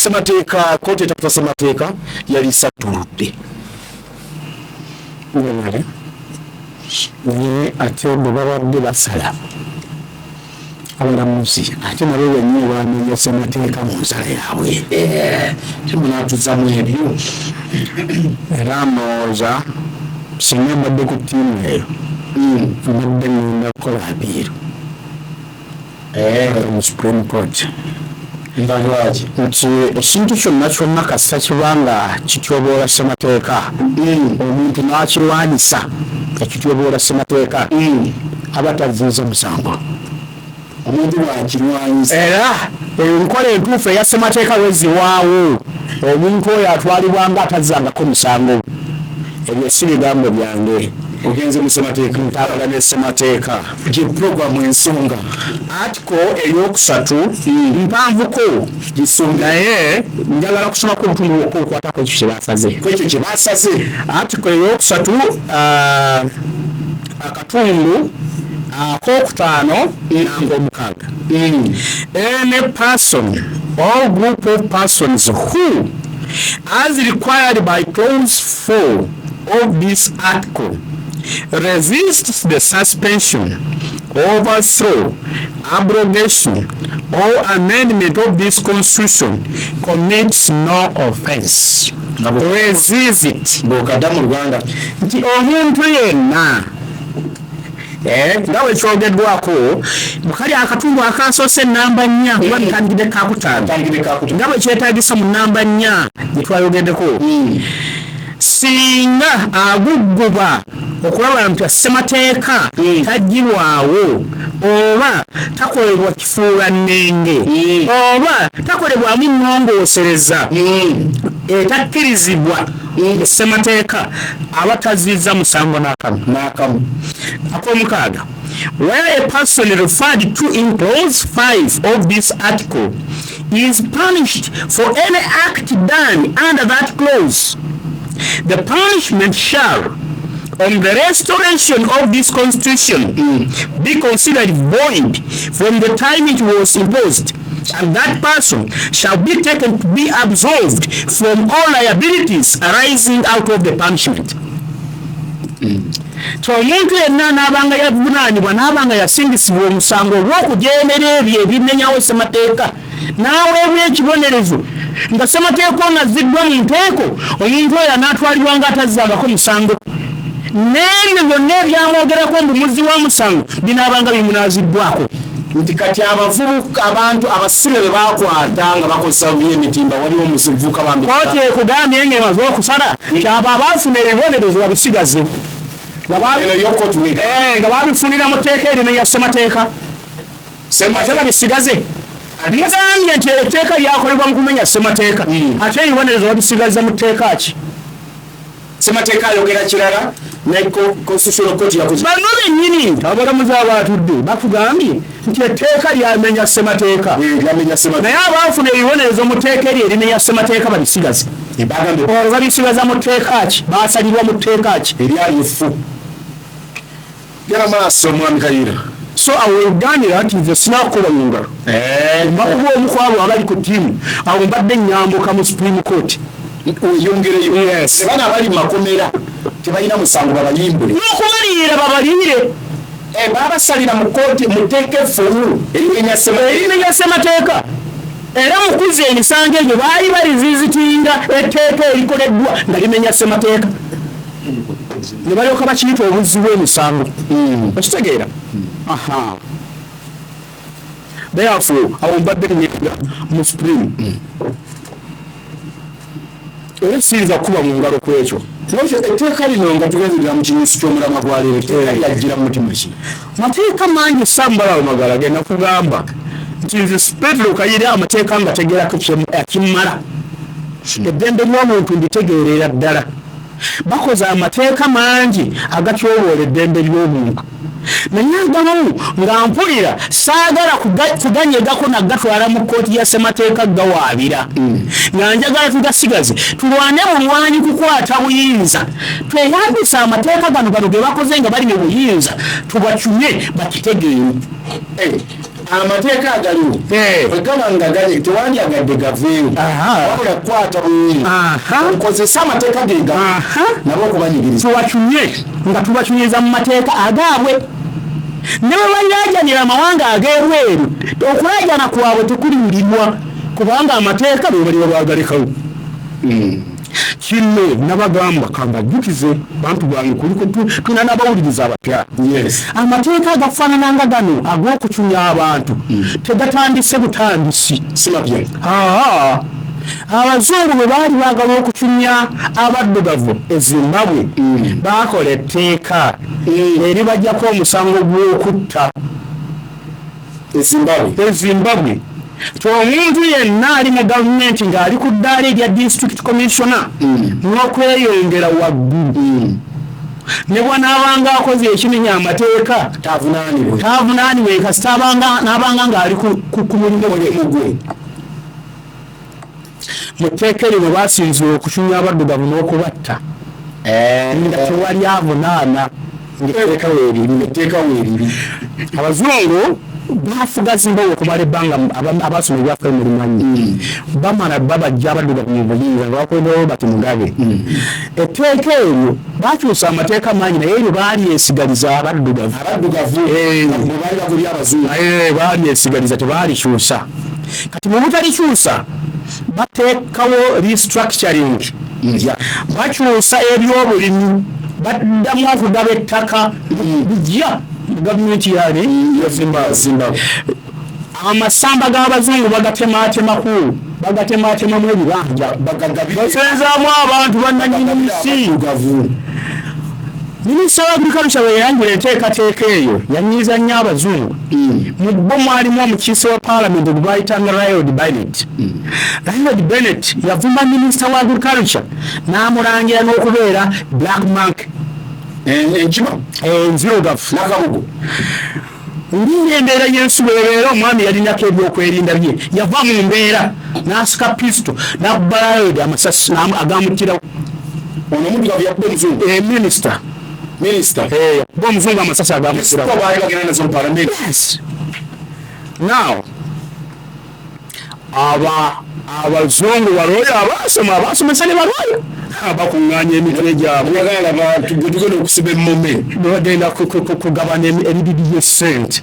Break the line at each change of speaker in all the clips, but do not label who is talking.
semateeka kooti etaputa semateeka yali satuludde
naye ate bwe babadde basala abalamuzi ate nabo bennyini bamenya semateeka mu nsala yaabwe
kimunatuzamu ebyo
era ndowooza singa mbadde ku ttiimu eyo mbadde ngenda kukola apiiro mu Supreme Court
ndalwaki
nti ekintu kyonna kyonna kasita kibanga kityoboola ssemateeka omuntu n'akirwanisa ekityoboola ssemateeka aba taziiza musango
omuntu bwakirwanyisa
era enkola entuufu eya ssemateeka weziwaawo omuntu oyo atwalibwa nga atazzangako musango ebyo si bigambo byange
ogenze mu ssemateeka
ntambula ne ssemateeka
gye puroguramu ensonga
atiko ey'okusatu mpanvuko naye njagala kusomako obutundu bwokka obukwatako ekyo kyebasaze
kwekyo kye basaze
atiko ey'okusatu akatundu ak'okutaano n'ak'omukaaga any person or group of persons who as required by clause 4 of this article resists the suspension, overthrow, abrogation, or amendment of this constitution commits no offense. Resist it.
Bw'okadda mu Luganda
nti omuntu yenna nga bwe kyogeddwako mukali akatundu akasoose ennamba 4 kuba ntandikidde kakutaano nga bwe kyetaagisa mu nnamba 4 gye twayogeddeko singa agugguba okulaba nti ssemateeka tagirwawo oba takolebwa kifuulannenge oba takolebwamu nnongoosereza etakkirizibwa ssemateeka aba taziiza musango n'akamu ak'omukaaga where a person referred to in clause 5 of this article is punished for any act done under that clause, the punishment shall, on the restoration of this constitution, be considered void from the time it was imposed, and that person shall be taken to be absolved from all liabilities arising out of the punishment. Omuntu yenna n'abanga yavunaanibwa n'abanga yasingisibwa omusango olw'okujeemera ebyo ebimenyawo ssemateeka n'aweebwa ekibonerezo nga ssemateeka onaziddwa mu nteeko omuntu oyo anaatwalibwa nga atazzangako musango n'ebyo byonna ebyamwogerako mbu muzzi wa musango binaabanga bimunaaziddwako
nti kati abavubuka abantu abasibe bwe bakwata nga bakozesa by'emitimba waliwo omuvubuka bambi
kooti ekugambye ng'emaze okusala kyabo abaafuna ebibonerezo babisigaze nga babifunira mu tteeka erimenya ssemateeka ate babisigaze bagambye nti etteeka lyakolebwa mu kumenya ssemateeka ate ebibonerezo babisigaza mu tteeka ki
ssemateeka ayogera kirala ne constitutional court yakoze
bano bennyini abalamuzi abatudde batugambye nti etteeka lyamenya ssemateeka naye abaafuna ebibonerezo mu tteeka eryo erimenya ssemateeka babisigaze olwo babisigaza mu tteeka ki basalirwa mu tteeka ki
eryalifu gera maaso mwami Kayira
so aweganira nti nze sinakukola mu ngalo mbakuba omu ku abo abali ku ttiimu abo mbadde nyambuka mu Supreme Court
oyongereyo bana abali mu makomera tebalina musango babayimbule
n'okubalira babalire
babasalira mu kooti mu tteeka effulu erimenya
ssemateeka era mu kuzza emisango egyo baali balizizitinga etteeka erikoleddwa nga limenya ssemateeka ne balyoka bakiyita obuzzi bw'emisango okitegeera therefore awo mbadde nyega mu Supreme era siyinza kuba mu ngalo ku ekyo
etteeka lino nga tugenzerera mu kinyusi ky'omulama gwa leero etteeka lyajjira mu mutima ki
mateeka mangi sambalawo magala genda kugamba nti nze Petero Kayira amateeka nga tegerako akimmala eddembe ly'omuntu nditegeerera ddala bakoze amateeka mangi agatyoboola eddembe ly'omuntu naye agamu nga mpulira saagala kuganyegako nagatwala mu kkooti ya ssemateeka gawaabira nga njagala tugasigaze tulwane bulwanyi kukwata buyinza tweyambisa amateeka gano ge bakoze nga bali mu buyinza tubakyume bakitegeere
amateeka agaliwo bwegaba nga tewandyagadde gaveewo wabula kukwata bwiri okozesa amateeka gega nabo okubanyigiriza
nga tubachunyiza mu mateeka agaabwe ne bwe balirajanira amawanga ag'ebweru okulajana kwabwe tekuliwulirwa kubanga amateeka be baliba bagalekawo kino nabagamba kambajjukize bantu bange kuliko tulina n'abawuliriza abapya amateeka agafaanananga gano ag'okucunya abantu tegatandise butandisi
simapya
abazungu bwe baali baagala okucunya abaddugavu e Zimbabwe baakola etteeka eribajjako omusango gw'okutta e Zimbabwe omuntu yenna ali mu gavumenti ng'ali ku ddaala erya district commissioner n'okweyongera waggulu ne bw'anaabanga akoze ekimenya amateeka taavunaanibwe kasita n'abanga ng'ali ku mulimu gwe mu tteeka eryo bwe baasinzira okucunya abaddugavu n'okubatta nga tewali avunaana ng'etteeka weeriri abazungu bafuga Zimbabwe okumala ebbanga abasoma ebyafaayo mulimanyi bamala babajja abaddugavu mu buyinza nga bakoleddwawo bati Mugabe etteeka eryo bakyusa amateeka mangi naye eryo baalyesigaliza abaddugavu baalyesigaliza tebaalikyusa kati bwe butalikyusa bateekawo restructuring bakyusa ebyobulimi baddamu okugaba ettaka bijja gavumenti yali ya Zimbabwe amasamba g'abazungu bagatematemamu ebibanja basenzaamu abantu bannanyini nsi minisita wa agriculture bwe yayanjula enteekateeka eyo yanyiiza nnyo abazungu mu bo mwalimu omukiise wa parliament gwe baayitanga Ronald Bennett. Ronald Bennett yavuma minisita wa agriculture n'amulangira n'okubeera black monk enzirugavu n'akabugo ng'era embeera y'ensuba ebeera omwami yalinako ebyokwerinda bye yava mu mbeera n'asika pisito n'akuba Ronald amasasi agamuttirawo
ono omuddugavu yakuba omuzungu minisita
yakuba omuzungu amasasi agamuttirawo now abazungu balooyo abasomesa ne balooyo bakuŋŋaanya emitwe gyabwe
tugenda okusiba emmume
bagenda kugabana ebibibi by'essente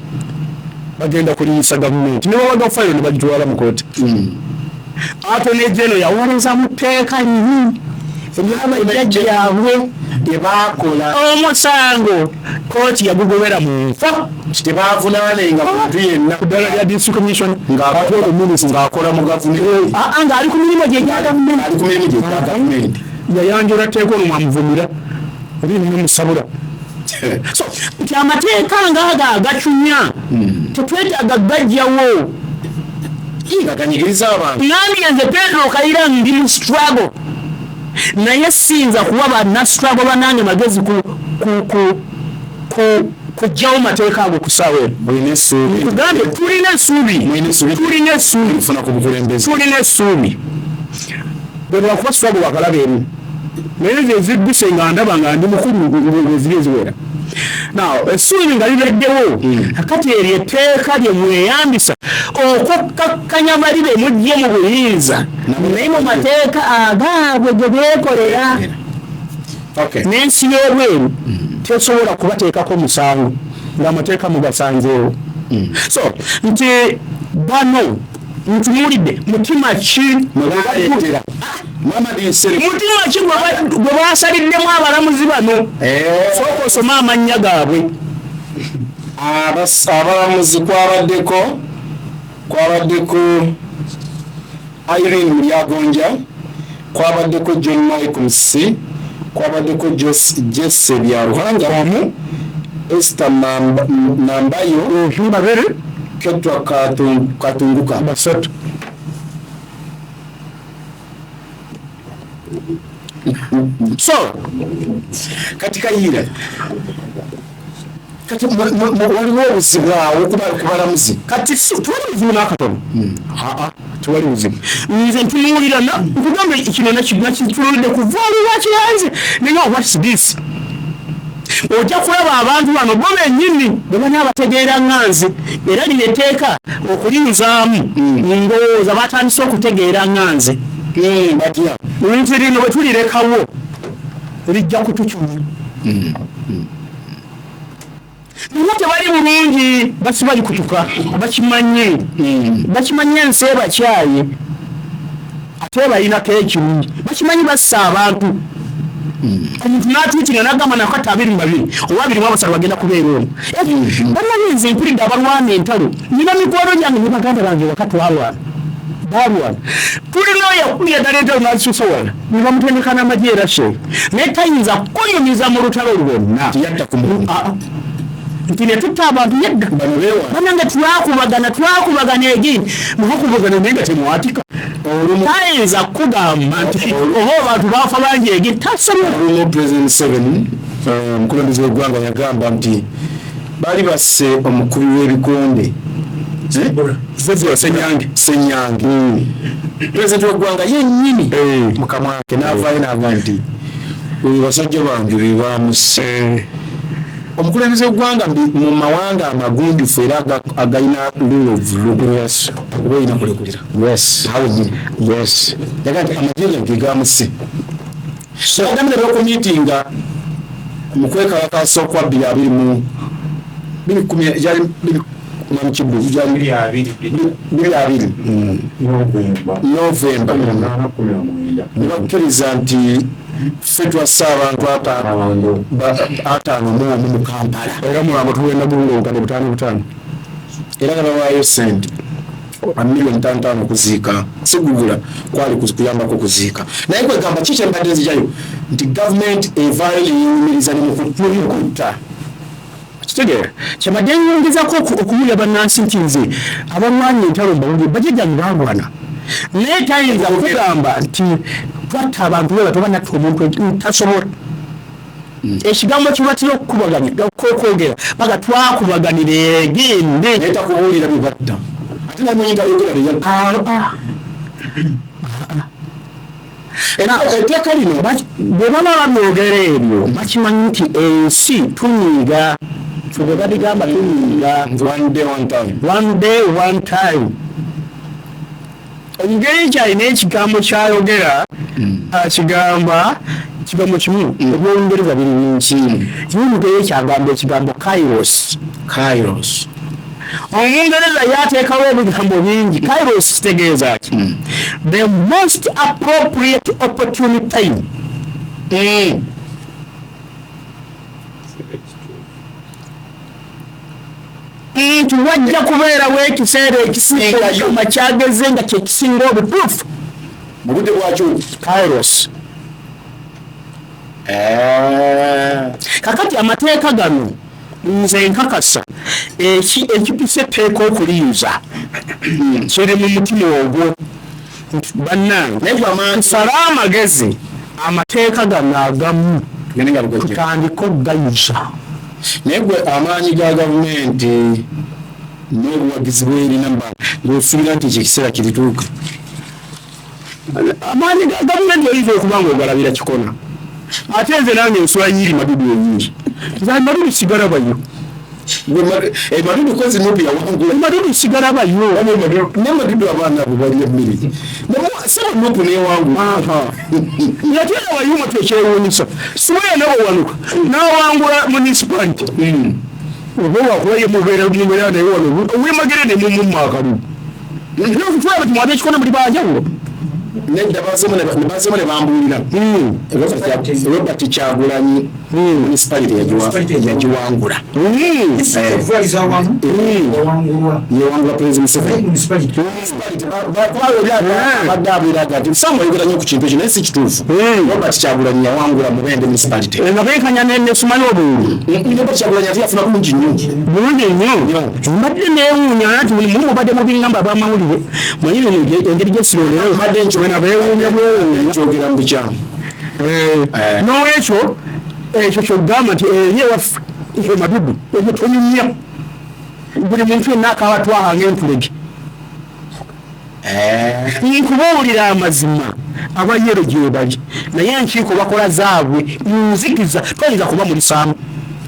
bagenda kulinyisa gavumenti ne bawaga fayiro ne bagitwala mu kooti ate nejeno yawoleza mu tteeka libi ebyabajja gyabwe
tebakola
omusango kooti yagugobera mu nfa
tebavunaanenga muntu yenna
ku ddala lya district commission
ng'akola mu gavumenti
ng'ali ku mirimu gye gya
gavumenti
yayanjula tteeka ono mwamuvumira oli nemusabula so nti amateeka ng'ago agacunya tetwetaaga gajjawo
ganyigiriza abantu
nandi nze Pedro Kaira ndi mu struggle naye sinza kuwa banna struggle banange magezi kujjawo mateeka ago ku ssaawa eno tugambe tulina essuubi bwe lwakuba struggle wakalaba emu naye ze zidduse nga ndaba nga ndi mukulu eziri eziwera now essuubi nga libeddewo akati eryo etteeka lye mweyambisa okukkakkanya bali be mujje mu buyinza naye mu mateeka agaabwe ge beekolera n'ensi y'ebweru tesobola kubateekako musango ng'amateeka mugasanzeewo so nti bano ntunuulidde mutima ki gwe baasaliddemu abalamuzi bano sooka osome amannya gaabwe
abalamuzi kwabaddeko Irene Lyagonja, kwabaddeko John Michael C, kwabaddeko Jesse Byaruhanga wamu Esther Nambayo Ketwa Katunguka
basatu
so katika hira kati waliwo obuzibu awo kubalamuzi
kati tuwali buzibu n'akatono tuwali buzibu nze ntunuulira nkugambe kino nakituludde kuvaali lwakiranze naye what is this ojja kulaba abantu bano bo bennyini bwe bani abategeera ŋŋanzi era liyeteeka okuliyuzaamu ngowooza batandise okutegeera ŋŋanzi ebintu lino bwe tulirekawo lijja kutukyunya naye tebali bulungi basibayi kutuka bakimanye ensi ebakyaye ate balinako ekirungi bakimanyi bassa abantu omuntu n'atuukira n'agamba nakati 22 oba 23 bagenda kubeera omwo banaye nze mpulidde abalwana entalo nina mikwano gyange ne baganda bange waka twalwana balwana tulina oyo yakulira ddala entalo n'akisusa wala ne bamutendeka n'amagye era sheefu naye tayinza kunyumiza mu lutalo lwonna nti ne tutta abantu yedda banange twakubagana egini mukakubagana naye nga temwatika tayinza kugamba nti oba abantu bafa bangi egini tasobola.
President 7 omukulembeze w'eggwanga yagamba nti baali basse omukubi w'ebikonde Senyange President w'eggwanga yennyini mukamwake n'avaayo n'ava nti oyo basajja bange be bamusse. Omukulembeze w'eggwanga mu mawanga amagunjufu era agalina rule of law oba olina kulekulira awo nyini yaga nti amagye ge gamusse agambye ne bakumiitinga mu kwekalakasa okwa 2020 Novemba nebakkiriza nti ffe twasse abantu 5 mu Kampala
era mulambo tuwenda bulungi 5
era nga bawaayo sente $5,000 okuziika sigugula kwali kuyambako kuziika naye kwegamba ki kyembadde nzijayo nti gavumenti evaayo neyeyumiriza ne mukutta
kitegeera kyembadde nyongezako okuwulira bannansi nti nze abalwanya entalo mbawulire bajjajjange balwana naye tayinza kugamba nti twatta abantu be bato banatta omuntu tasobola ekigambo kibatira okukubaganya okwogera baga twakubaganira egende
naye takubuulira bibatta ate namuyinga yogera etteeka lino
bwe baba babyogera ebyo bakimanyi nti ensi tunyiga bwe babigamba tunyiga one day one time engeri kyalina ekigambo kyayogera akigamba kigambo kimu ebyolungereza biri bingi kimugeyo kyagamba ekigambo kairos omungereza yateekawo ebigambo bingi kairos kitegeeza ki the most appropriate opportunity time nti wajja kubeerawo ekiseera ekisinga kyageze nga kyekisinga obutuufu
mu budde bwakyo
kairos. Kakati amateeka gano nze nkakasa ekipisa etteeka okuliyuza kiri mu mutima ogwo bannange nsala amagezi amateeka gano agamu tutandika okugayuza
naye gwe amaanyi ga gavumenti n'obuwagizi bwerina ng'ofiira nti ekyo ekiseera kirituuka
amaanyi ga gavumenti oyinza okuba ng'ogalabira kikona ate nze nange ensula nyiri madudu enyingi nze madudu sigala bayo
madudu kozi nupi yawangula
madudu sigala bayo
ne madudu abaana abo bali emmere saba nupu newangula
yatera wayuma tekyewuunyisa siweya nabo wanuka nawangula municipality oba wakulaye mubeera naye wano owemagere ne mumumma akalubu nokutwala batimwate ekikona buli banjawulo
nedda bazemu ne bambulira Robert Kyagulanyi municipality yagiwangula yewangula President Museveni badde abwiraga nti Samuel yogera nnyo ku kintu ekyo naye si kituufu Robert Kyagulanyi yawangula Mubende municipality
nga benkanya ne Sumaye obulungi
Robert Kyagulanyi ate yafuna bulungi nnyo mbadde neewuunya nti mulimu mubadde mubingamba abamawulire mwenyi bino engeri gyesirolero mbadde nkyowena beewuunya kyogera mu bukyamu n'olwekyo ekyo kyogamba nti eri ewaffe madudu emutunyumya buli muntu yenna akaaba twahanga entulege nkubuulira amazima abayero gye bali naye enkiiko bakola zaabwe nzikiza twayinza kuba mulisaamu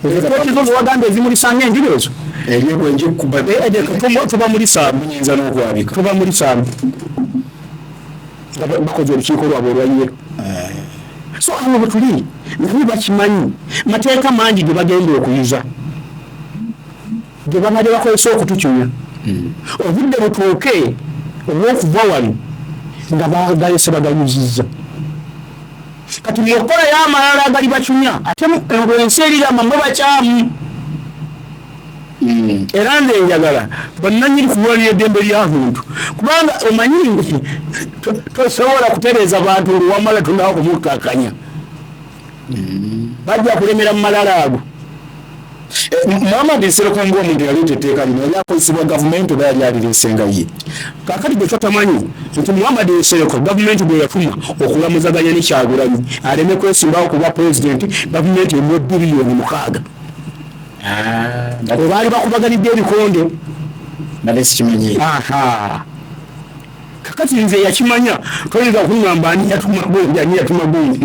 Ekoti zo waganda ezimuli sange enjirezo.
Eyo nje kubade
tuba muri saa
munyinza n'okwabika.
Tuba muri saa. Bakoze olukiiko lwabwe olwanyiro. So abo butuli nabo bakimanyi mateeka mangi ge bagenda okuyiza. Ge bamale bakozesa okutukyuya. Obudde butuuke olw'okuva wano nga bagayise bagayuzizza. Kati mukola y'amalala agali bacunya ate ensi erigamba mwe bakyamu. Era nze njagala bannanyini kubuulira eddembe ly'abantu kubanga omanyi nti tosobola kutereeza bantu oluwamala tunawo kumukkakkanya. Bajja kulemera mu malala ago.
Muhammad Nsereko ng'omuntu yaleeta etteeka lino yali akozesebwa gavumenti oba yali alireesenga ye.
Kaakati gwe totamanyi nti Muhammad Nsereko gavumenti bwe yafuna okulamuzaganya ne Kyagulanyi aleme kwesimbawo kuba pulezidenti gavumenti emuwa biliyoni 6. Baali bakubaganidde ebikonde
nale sikimanyi.
Kakati nze yakimanya toyinza kuŋŋamba ani yatuma gundi ani yatuma gundi.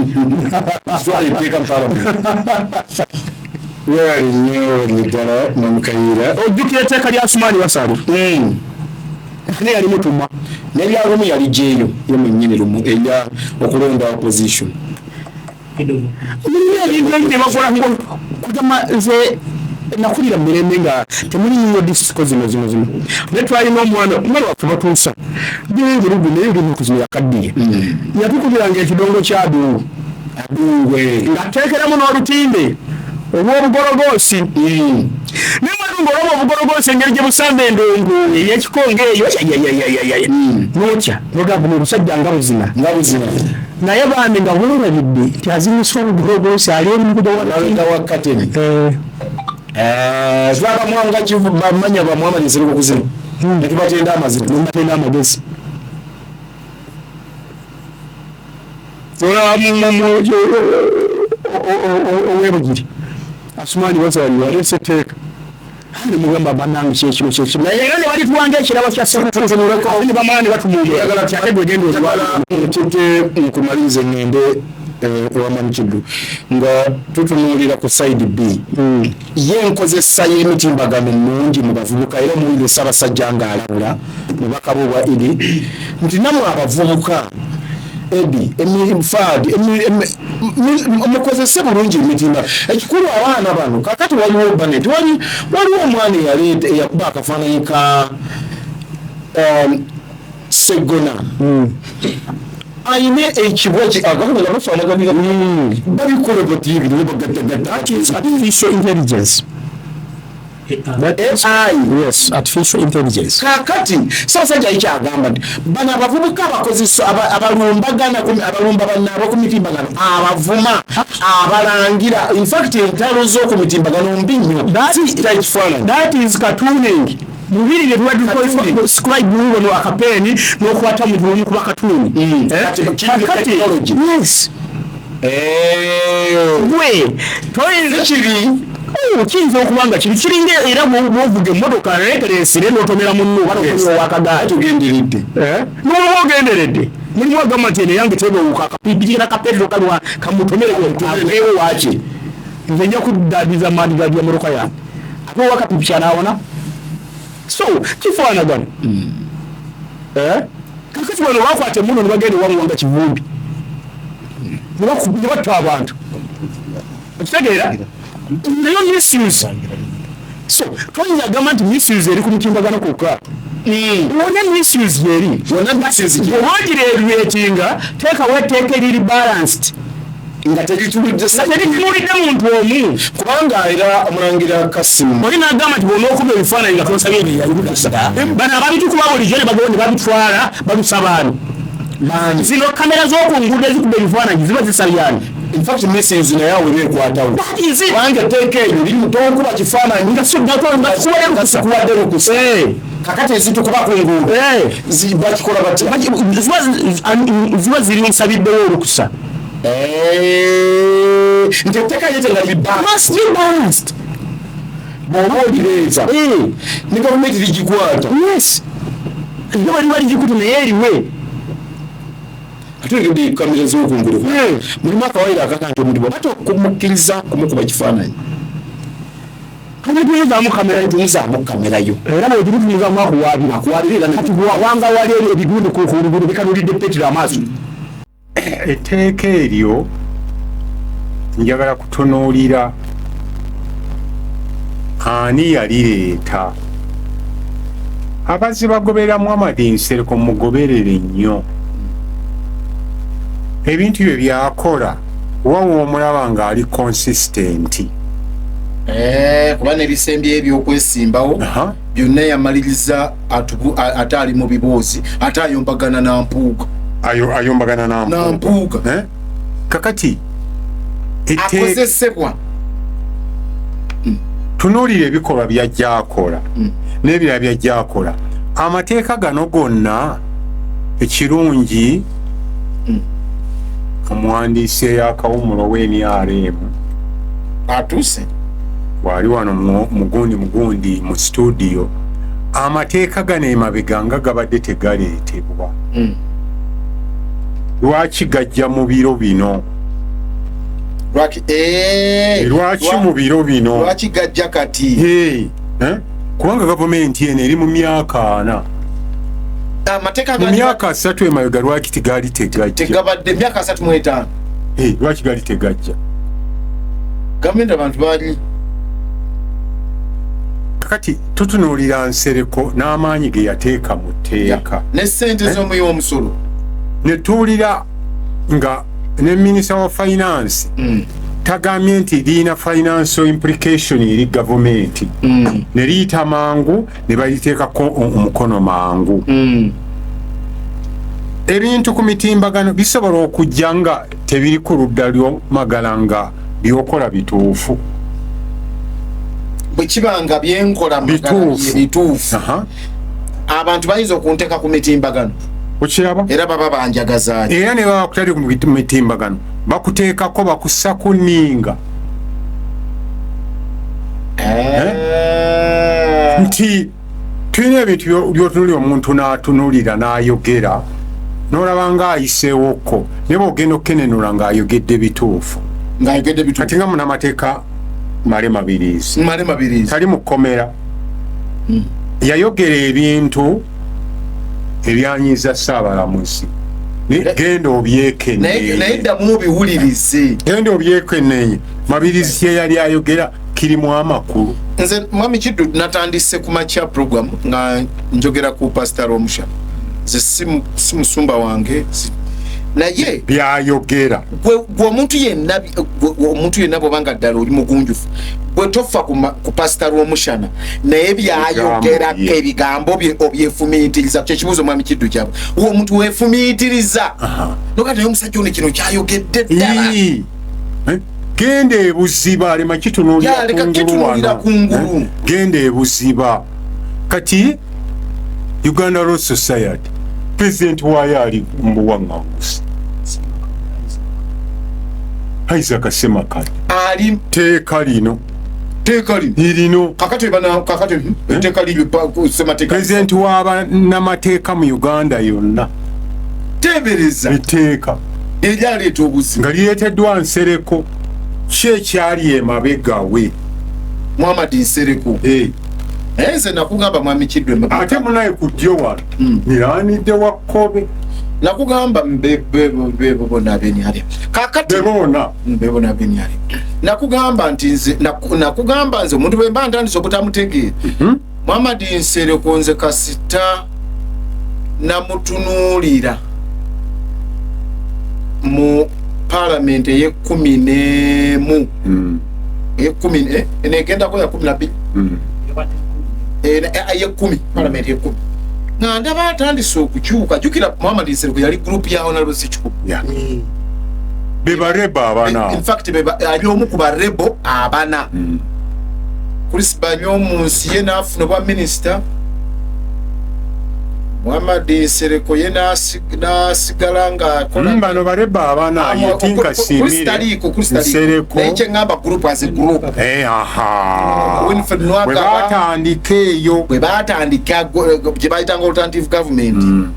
Twala etteeka mu Parliament. Weewale nnyo ddala Namukayira.
Ojjukira etteeka lya Asumaani Wasalu. Ne yali mutuma.
N'erya lumu yali jeeyo ye mwennyini lumu erya okulonda opposition.
Ne bakola kugamba nze nakulira mu mirembe nga temuli nnyo disiko zino. Ne twalina omwana waffe batuusa bingi lugu naye oli mukuzino yakaddiye. Yatukubiranga ekidongo kya Adungu. Ng'ateekeramu n'olutimbe olw'obugologoosi. Naye Adungu olw'oba obugologoosi engeri gye busamba endongo ey'ekikonge eyo n'otya n'ogamba n'olusajja nga buzina. Naye bambi nga weerabidde nti azinyisa obugologoosi ali eri mu
Alonda wa Kateni. Twabamwanga bamanya ba Muhammad Nsereko kuzina. Ne tubatenda amazina.
N'obatenda amagezi. Ow'ebugiri Asumaani Wasalu yaleese etteeka mugamba bannange kyekino naye era ne balituwanga ekirabo kya sekutuzunuleko ne bamaani batumuulira yagala tyate gwegenda
tute nkumalize ngende ewamanyi Kiddu nga tutunuulira ku side B ye nkozesa y'emitimbagano mungi mu bavubuka era muwulire Ssaabasajja ng'alabula mubaka bwe bwa Idi nti nammwe abavubuka Edi Faadi mukozese bulungi emitimba ekikulu abaana bano kakati waliwo Banet waliwo omwana eyakuba akafaananyi ka Segona ayine ekibwa agakola bafaanaganya babikola batibiri bagataggata
artificial intelligence. Yes, artificial intelligence.
Kakati Ssaabasajja ikyagamba nti bano abavubuka abakozesa abalumbagana abalumba bannaabwe ku mitimbagano abavuma abalangira in fact entalo z'oku mitimbagano mbi nnyo.
That is cartooning. Mubiri bye tuwadde scribe mubono akapeeni n'okwata mu bumu kuba katuuni. Yes. Gwe toyinza kiri kiyinza okuba nga kiringa era bw'ovuga emmotoka leetereesire n'otomera munno oba wakagaali
tugenderedde
n'oba ogenderedde mulimu agamba nti eno yange tebewuka akapipikira kapetero kalwa kamutomere aveewo waaki nze nja kuddadiza maandigaadi ya motoka yange ate owa kapipiki anaawona so kifaanagana kakati wano bakwata emuno ne bagenda ewamuwanga kivumbi ne batta abantu okitegeera nayo misuse. So twanyina gamba nti misuse eri ku mitimbagano kwokka wona misuse yeri owagira ebyetinga teekawo etteeka eriri balanced
nga tekitunulidde
muntu omu
kubanga era omulangira Kasimu
oli n'agamba nti bw'ona okuba ebifaananyi nga tosabye ebiyayibugasa bano ababitukuba bulijjo ne bagenda ne babitwala babisabaani zino kamera z'oku nguudo ezikuba ebifaananyi ziba zisabyani.
In fact message naye awo ebeekwatawo kubanga etteeka eryo tokuba kifaananyi nga rukusa kakati ezitukuba ku nguudo bakikola batya
ziba ziri nsabiddewo olukusa
nti etteeka yetenga
must be balanced
bw'oba olireeza ne gavumenti ligikwata
yes nga bali baligikuta naye eriwe
ate kamera z'okungulu mulimu akawaire akakanti omuntu bw'obata okumukkiriza kumukuba kifaananyi
kanatuuzamu kamera
tuuzamu kamera yo
era bwe tutuuza mu akuwabira akuwabirira kati wanga wali eri ebigundu ku lugulu bikanulidde petero amaaso
etteeka eryo njagala kutunuulira ani yalireeta abazzi bagobera Muhammad Nsereko mugoberere nnyo ebintu bye byakola wawo omulaba ng'ali consistent
kuba n'ebisembye ebyokwesimbawo byonna yamaliriza ate ali mu biboozi ate ayombagana nampuuga
ayombagana nampuuga kakati
akozesebwa
tunuulira ebikolwa byajja akola n'ebirala byajja akola amateeka gano gonna ekirungi omuwandiisi ey'akawumulo w'NRM
atuuse
wali wano mugundi mu studio amateeka gano emabega nga gabadde tegaleetebwa lwaki gajja mu biro bino lwaki mu biro bino
lwaki gajja kati
kubanga gavumenti eno eri mu myaka 4 mu myaka 3 emabega lwaki tegaali
tegabadde myaka 35
lwaki gaali tegajja
gavumenti abantu baali
kakati tutunuulira Nsereko n'amaanyi ge yateeka mu tteeka
ne ssente z'omuyi w'omusolo
ne tuwulira nga ne minisita wa finance tagambye nti liina financial implication eri gavumenti ne liyita mangu ne baliteekako omukono mangu ebintu ku mitimbagano bisobola okujja nga tebiri ku ludda ly'omagala nga byokola bituufu
bwe kibanga byenkola bituufu abantu bayinza okunteeka ku mitimbagano
okiraba
era baba banjagazaaki
era ne baba kutali ku mitimbagano bakuteekako bakussa ku nninga nti tulina ebintu byotunulira omuntu n'atunuulira n'ayogera n'olaba ng'ayiseewokko ne bw'ogenda okukenenula ng'ayogedde bituufu kati nga munamateeka Male Mabirizi tali mu kkomera yayogera ebintu ebyanyiza Ssaabalamuzi genda obyekenneeye
naye ddamu biwulirize
genda obyekenneeye Mabirizi kye yali ayogera kirimu amakulu
nze mwami Kiddu natandise ku makya program nga njogera ku Pastor Omusha nze si musumba wange naye
byayogera
gwe omuntu yenna bwobanga ddala oli mugunjufu bwe tofa ku Pastor Omushana naye byayogerako ebigambo bye obyefumiitiriza kyekibuuzo mwami Kiddu kyabwe uwo omuntu weefumiitiriza nokati naye omusajja ono kino kyayogedde ddala
genda ebuziba alema kitunuulira
kungulu
genda ebuziba kati Uganda Law Society president waayo ali mbuwaŋŋanguzi Isaac Ssemakadde
ali
teeka lino irino
kakati etteeka liri Ssemateeka
president w'abannamateeka mu Uganda yonna
teebereza
etteeka
eryaleeta obuzibu
nga lireeteddwa Nsereko ki ekyali emabega we
Muhammad Nsereko nze nakugamba mwami Kiddu
ate munaye ku ddyo wano niraanidde Wakkobe
nakugamba bebona abenyali kakati bebona abenyali nakugamba nti nze nakugamba nze omuntu bwe mba ntandise obutamutegeera Muhammad Nsereko nze kasita namutunuulira mu parliament eye-11 eye-10 enegendako ya 12 eye-10 parliament eye-10 nga ndaba atandise okukyuka jjukira Muhammad Nsereko yali group ya Honorable Sekikubo
be barebo abana
in fact ali omu ku barebo abana Chris Banyo mu nsi ye n'afuna obwa minisita Muhammad Nsereko ye n'asigala ng'akola
bano barebo abana yetinka simire
Nsereko naye kye ngamba group as a group Winfred Nwaka bwe baatandika gye bayitanga alternative government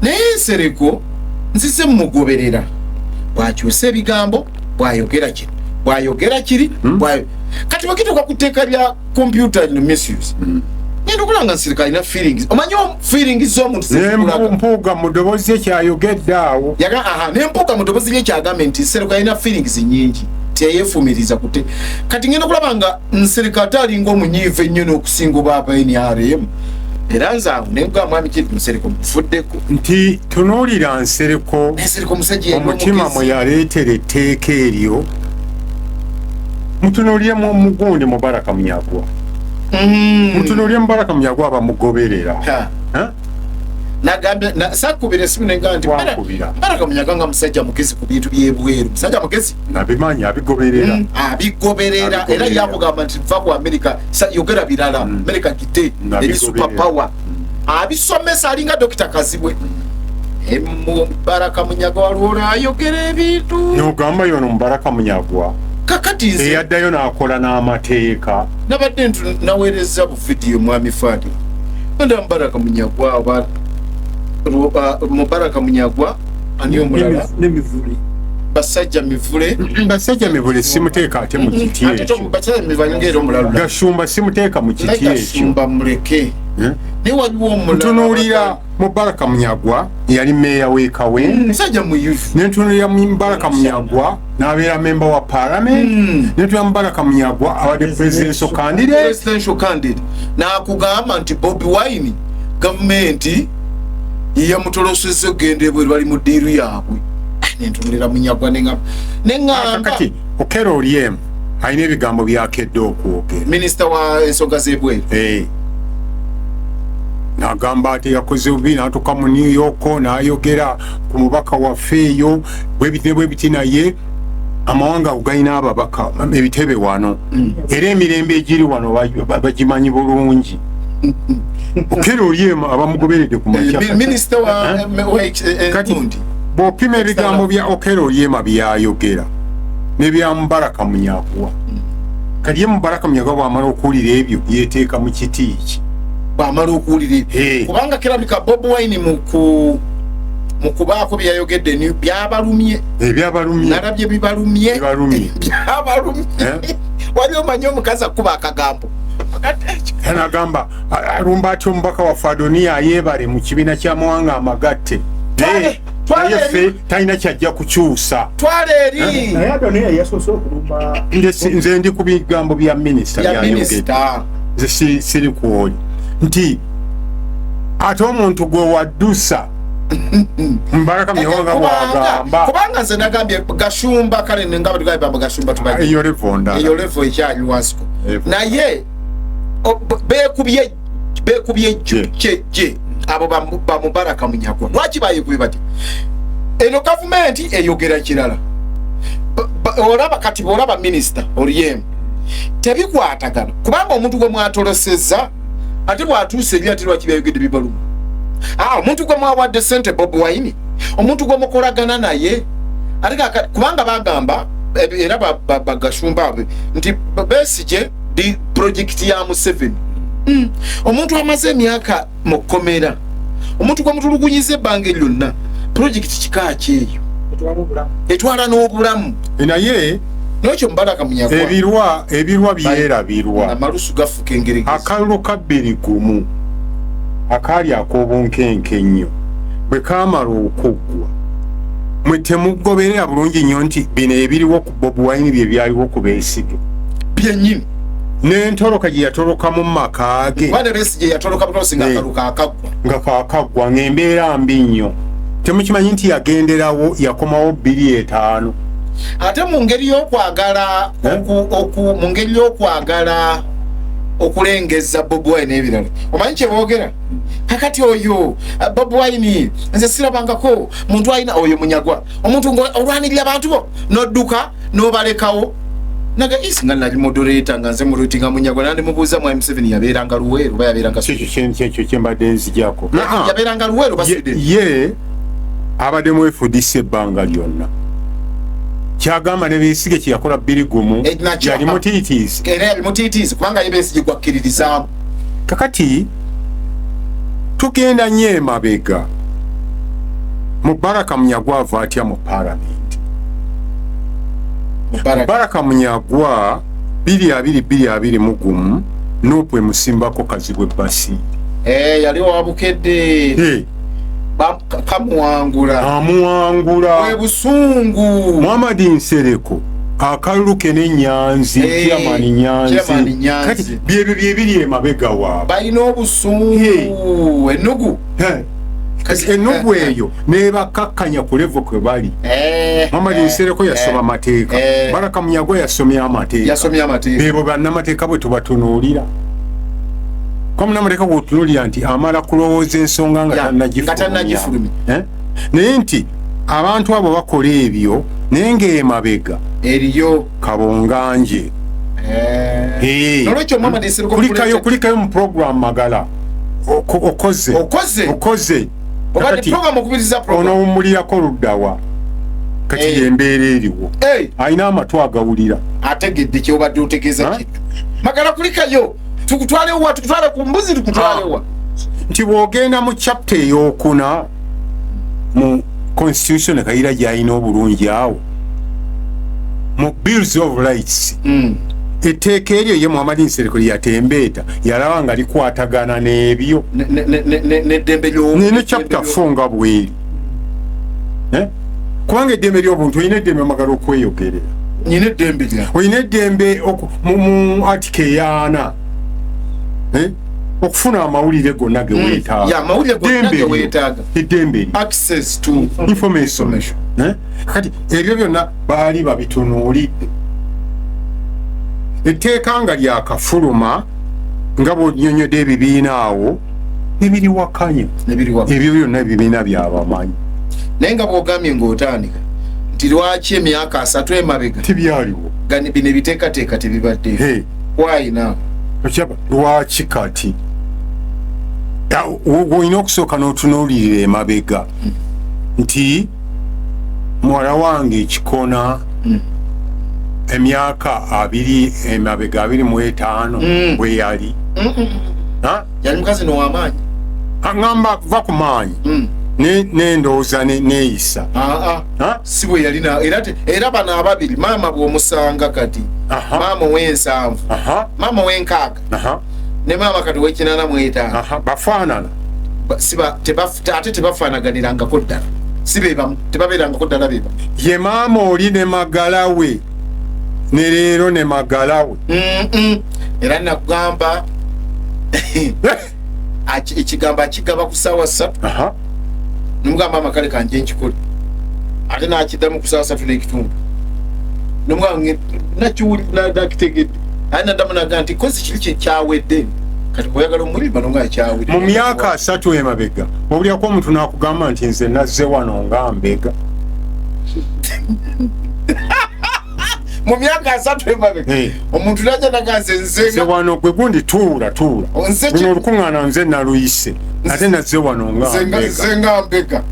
naye Nsereko nzize mumugoberera bw'akyusa ebigambo bw'ayogera kiri kati wakituka kuteeka lya computer no misuse nendo kulanga nsirika ina feelings omanyo feelings z'omuntu
zikula mpuga mudobozi ekyayogedde awo
yaga nempuga mudobozi ekyagambe nti nsirika ina feelings nyingi teyefumiriza kute kati ngendo kulabanga nsirika atalinga omunyiivu ennyo n'okusinga baaba NRM era nzaawo nenga mwami kintu Nsereko mufuddeko
nti tunuulira Nsereko omutima mwe yaleetera etteeka eryo mutunuulire mugundi Mubaraka Munyagwa mutunuulire Mubaraka Munyagwa abamugoberera
nagambe sakubira simu nenga nti Mubaraka Munyagwa nga musajja mugezi ku bintu byebweru musajja mugezi
nabimanyi abigoberera
era yakugamba nti va ku America yogera birala America gite eri super power abisomesa alinga Dr. Kazibwe Mubaraka Munyagwa walora ayogera ebintu
nogamba yono Mubaraka Munyagwa
kakati nze
yaddayo n'akola n'amateeka
nabadde naweereza bu video mwami Fadi nda Mubaraka Munyagwa Mubaraka Munyagwa ani omulala
n'emivule
basajja mivule simuteeka ate mu kiti ekyo Gashumba simuteeka mu kiti ekyo
Gashumba muleke ne waliwo omulala
ntunuulira Mubaraka Munyagwa yali meeya w'Ekawe
musajja muyufu
nentunuulira Mubaraka Munyagwa n'abeera memba wa parliament nentunuulira Mubaraka Munyagwa abadde presidential candidate n'akugamba nti Bobi Wine gavumenti yamutolosezza ogenda ebweru bali mu ddiiru yaabwe nentunulira Munyagwa nengamba kati Okello Oryem alina ebigambo byakedde okwogera
minisita wa ensonga z'ebweru
n'agamba ati yakoze bubi n'atuuka mu New York n'ayogera ku mubaka waffe eyo bwe biti naye amawanga galina ababaka ebitebe wano era emirembe egiri wano bagimanyi bulungi Okello Oryem abamugoberedde ku makya
minisita wa
Enkundi bw'opima ebigambo bya Okello Oryem byayogera ne bya Mubaraka Munyagwa kali Mubaraka Munyagwa bw'amala okuwulira ebyo yeeteeka mu kiti ki
bw'amala okuwulira kubanga kirabika Bobi Wine mu kubaako byayogedde byabalumye nalabye bibalumye wali omanyi omukazi akuba akagambo
anagamba alumba atyo omubaka waffe Adoniya yeebale mu kibiina ky'amawanga amagatte naye ffe talina kyajja kukyusa
twala eri
naye Adoniya yasoose okulumba
nze ndi ku bigambo bya minisita byayogedde nze siri kwoli nti ate omuntu gwe waddusa Mubaraka Munyagwa bwagamba
kubanga nze nagambye Gashumba kale nenga batigamba Gashumba tubaye
eyo levo
ekyali wasiko naye bekubye je abo ba Mubaraka Munyagwa lwaki bayikubi bati eno gavumenti eyogera kirala olaba kati olaba minisita Oryem tebikwatagana kubanga omuntu gwe mwatolosezza ate bwatuuse eri ate lwaki byayogedde bibaluma omuntu gwe mwawadde ssente Bobi Wine omuntu gwe mukolagana naye ate kubanga bagamba era Bagashumba nti Besigye di projekiti ya Museveni omuntu amaze emyaka mu kkomera omuntu gwe mutulugunyiza ebbanga lyonna projekiti kika kyeyo etwala n'obulamu
naye
n'ekyo Mubaraka Munyagwa
ebirwa byerabirwa
amalusu gafuka engereza
akalulu ka 2 akaali ak'obunkenke ennyo bwe kaamala okuggwa mwe temugoberera bulungi nnyo nti bino ebiriwo ku Bobi Wine bye byaliwo ku Besigye
byennyini
n'entoloka gye yatolokamu mu maka ge nga kaakaggwa ng'embeera mbi nnyo temukimanyi nti yagenderawo yakomawo 2.5
ate mu ngeri y'okwagala okulengeza Bobi Wine n'ebirala omanyi kye boogera kakati oyo Bobi Wine nze sirabangako muntu alina oyo Munyagwa omuntu olwanirira abantu bo n'odduka n'obalekawo naga isi nga nali moderator nga nze mulutinga Munyagwa nandi mubuuza mu M7 yabeeranga Luweero oba yabeeranga
kyekyo kyembadde nzijako
yabeeranga Luweero baside
ye abadde mwefudisa ebbanga lyonna kyagamba ne Besigye kye yakola 2 yali mutiitiizi
era yali mutiitiizi kubanga ye Besigye gwakkiririzaamu
kakati tugenda nnyo emabega Mubaraka Munyagwa ava atya mu parliament Mubaraka Munyagwa 22 mugumu nopwe musimbako kazibwe basi
yali wabukedde kamuwangula
amuwangula
busungu
Muhammad Nsereko akaluke n'Enyanzi Chairman Nyanzi kati byebiri emabega wa
balina obusungu enugu
enugu eyo nebakakkanya ku level kwe bali Muhammad Nsereko yasoma mateeka Baraka Munyago yasomya amateeka bebo bannamateeka bwe tubatunuulira kwa munamateeka bw'otunuulira nti amala kulowooza ensonga nga tannagifulumya naye nti abantu abo bakola ebyo naye ng'emabega
eriyo
kabonganje kulikayo mu program Magala okoze onowummulirako luddawa kati yembeera eriwo alina amatu agawulira
ategedde kyobadde otegeeza kitu Magala kulikayo tukutwalewa tukutwale ku mbuzi tukutwalewa
nti bw'ogenda mu chapter ey'okuna mu constitution Kayiira gy'alina obulungi awo mu bills of rights etteeka eryo ye Muhammad Nsereko lyatembeeta yalaba nga likwatagana n'ebyo ne chapter 4 nga bweri kubanga eddembe ly'obuntu olina eddembe Magala okweyogerera olina eddembe mu article eyaana okufuna amawulire gonna ge weetaaga eddembe
access to
information kati ebyo byonna baali babitunuulidde etteeka nga lyakafuluma nga bw'onnyonnyodde ebibiina awo nebiriwakanya ebyo byonna ebibiina byabamanyi
naye nga bw'ogambye ng'otandika nti lwaki emyaka 3 emabega
tibyaliwo
bino ebiteekateeka tebibadde why now
lwaki kati olina okusooka n'otunuulirira emabega nti muwala wange ekikona emyaka 2 emabega 25 bwe yali
mukazi now'amaanyi
aŋŋamba va ku maanyi n'endowooza neeyisa
si bwe yalina era bano ababiri maama bw'omusanga kati maama ow'ensanvu maama ow'enkaaga ne maama kati ow'ekinana
bafaanana
ate tebafaanaganirangako ddala si bebamu tebabeerangako ddala bebamu
ye maama oli ne Magala we ne leero ne Magala we
era nakugamba ekigambo akigaba ku ssaawa 3 nomugamba amakale kanje nkikole ate nakiddamu ku ssaawa 3 n'ekitundu nomugamba nakiwuli nakitegedde aye naddamu nagaa nti kozi kiri kyawedde kati bweyagala omulima nonga kyawedde
mu myaka 3 emabega obulyako omuntu nakugamba nti nze nazze wano nga mbega
mu myaka 3 emabega omuntu najja nagaa nze
wano gwe gundi tuula buno olukuŋŋaana nze naluyise ate nazze wano
nga mbega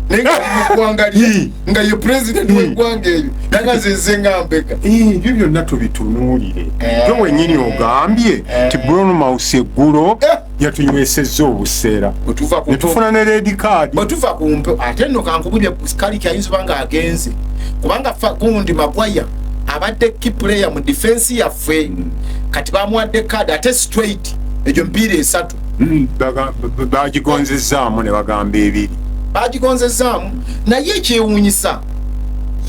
nenga nga ye president w'eggwanga eyo naga nze nga mbega
ebyo byonna tubitunuulire jo wennyini ogambye ti Bournemouth eggulo yatunywesezza obuseera ne tufuna ne red card
bwetuva kumpe ate nno kankubulye kali kyayinza oba nga agenze kubanga gundi Maguire abadde key player mu defense yaffe kati bamuwadde card ate straight egyo mpiira 3
bagigonzezzaamu ne bagamba 2
bagigonzezzaamu naye ekyewuunyisa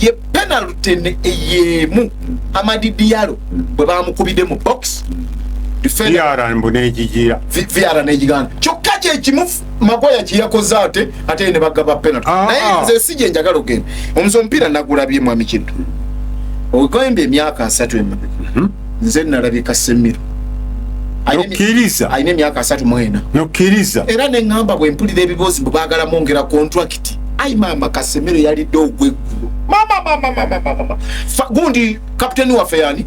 ye penalty eyemu Amadi Diallo bwe bamukubidde mu box
VAR
n'egiganda kyokka kyekimu Maguire kyeyakoze ate ne bagaba penalty naye nze si gye njagala ogenda omuze omupiira nagulabye mwami Kintu ogambye emyaka 3 emabega nze nalabye Casemiro alina emyaka 34 era neŋŋamba bwe mpulira ebiboozi bwe baagala mwongera contract ayi maama Casemiro yalidde ogw'eggulu gundi kapiteni waffe yani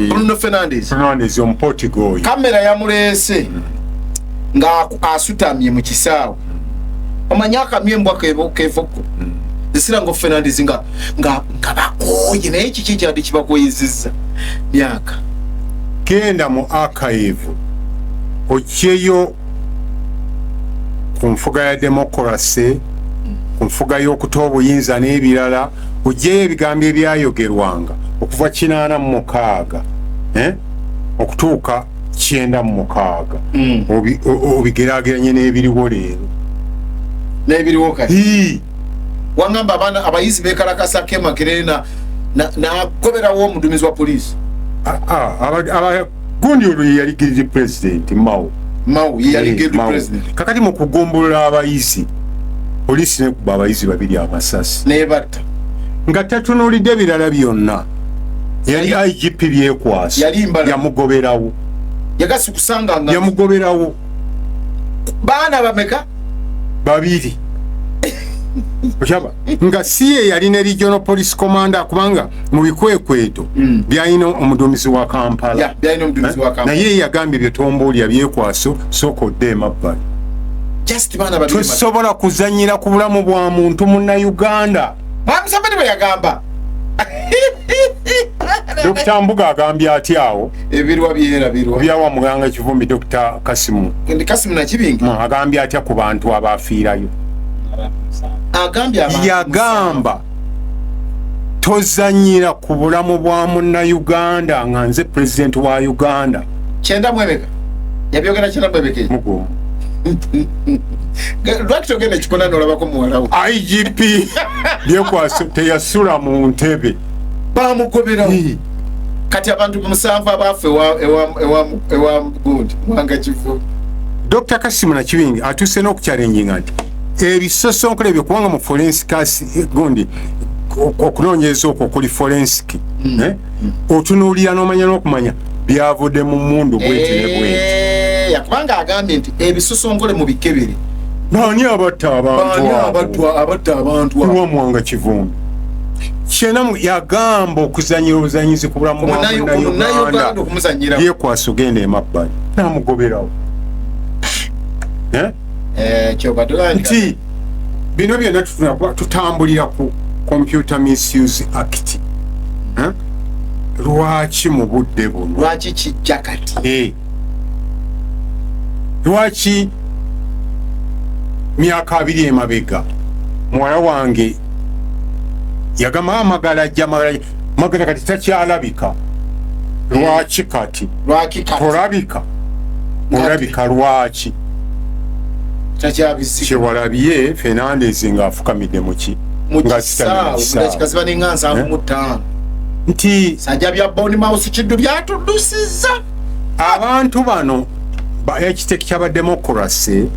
Bruno Fernandes
omuportugal
kamera yamuleese nga asutamye mu kisaawe omanya akamyembwa kevoko esira ngo Fernandes nga bakooye naye kiki kyadde kibakoyezezza myaka
genda mu archive okyeyo ku nfuga ya demokrasi ku nfuga y'okuta obuyinza n'ebirala ogyeyo ebigambo ebyayogerwanga okuva 86 okutuuka 96 obigeraageranye n'ebiriwo leero
n'ebiriwo kati wangamba abaana abayizi bekalakasa Makerere n'agoberawo omuduumizi wa poliisi
gundi olwo yeyali guilty president Mao
yeyali guilty president.
Kakati mu kugombolola abayizi poliisi nekuba abayizi 2 amasasi
nebatta
nga tatunuulidde birala byonna. Yali IGP Byekwaso yamugoberawo
yagasi kusanga nga
yamugoberawo
baana bameka
2 Oshaba nga siye yali ne regional police commander kubanga mu bikwekweto byayina omuduumizi wa Kampala
byayina omuduumizi wa Kampala
naye yagambye byetomboolya Byekwaso sokodde emabbali
just baana babiri
tusobola kuzanyira ku bulamu bwa muntu munna Uganda
bamusabani bwe yagamba
Dr. Mbuga agambye atyawo
ebirwa
byawa muganga Kivumbi Dr. Kasimu
na Kibingi
agambye atya ku bantu abafiirayo yagamba tozanyira ku bulamu bwa munna Uganda nga nze president wa Uganda
kyenda mwebeka yabyogera kyenda mwebeke
mugumu
lwaki ogenda kikona n'olabako muwalawo
IGP Byekwaso teyasula mu ntebe
bamugoberawo kati abantu 7 abaafe ewa gundi Mwanga Kivu.
Dr. Kasimu na Kibingi atuse n'okukyalenjinga nti ebisosonkole ebyo kubanga mu forensic gundi okunoonyereza okwo kuli forensic otunuulira n'omanya n'okumanya byavudde mu mundu bweti ne bweti
yakubanga agambye nti ebisosonkole mu bikebere
nani abatta abantu abo Mwanga Kivumbi kyena yagamba okuzanyira obuzanyizi ku bulamu bwa Uganda Byekwaso genda emabbali namugoberawo nti bino byonna tutambulira ku Computer Misuse Act lwaki mu budde buno
lwaki kijja kati
lwaki myaka 2 emabega muwala wange yagamba amagala kati takyalabika lwaki kati olabika lwaki kyewalabye Fernandez ng'afukamidde muki nti
sajja bya Bournemouth kiddu byatuddusiza
abantu bano ekiteeki ky'abademokrasi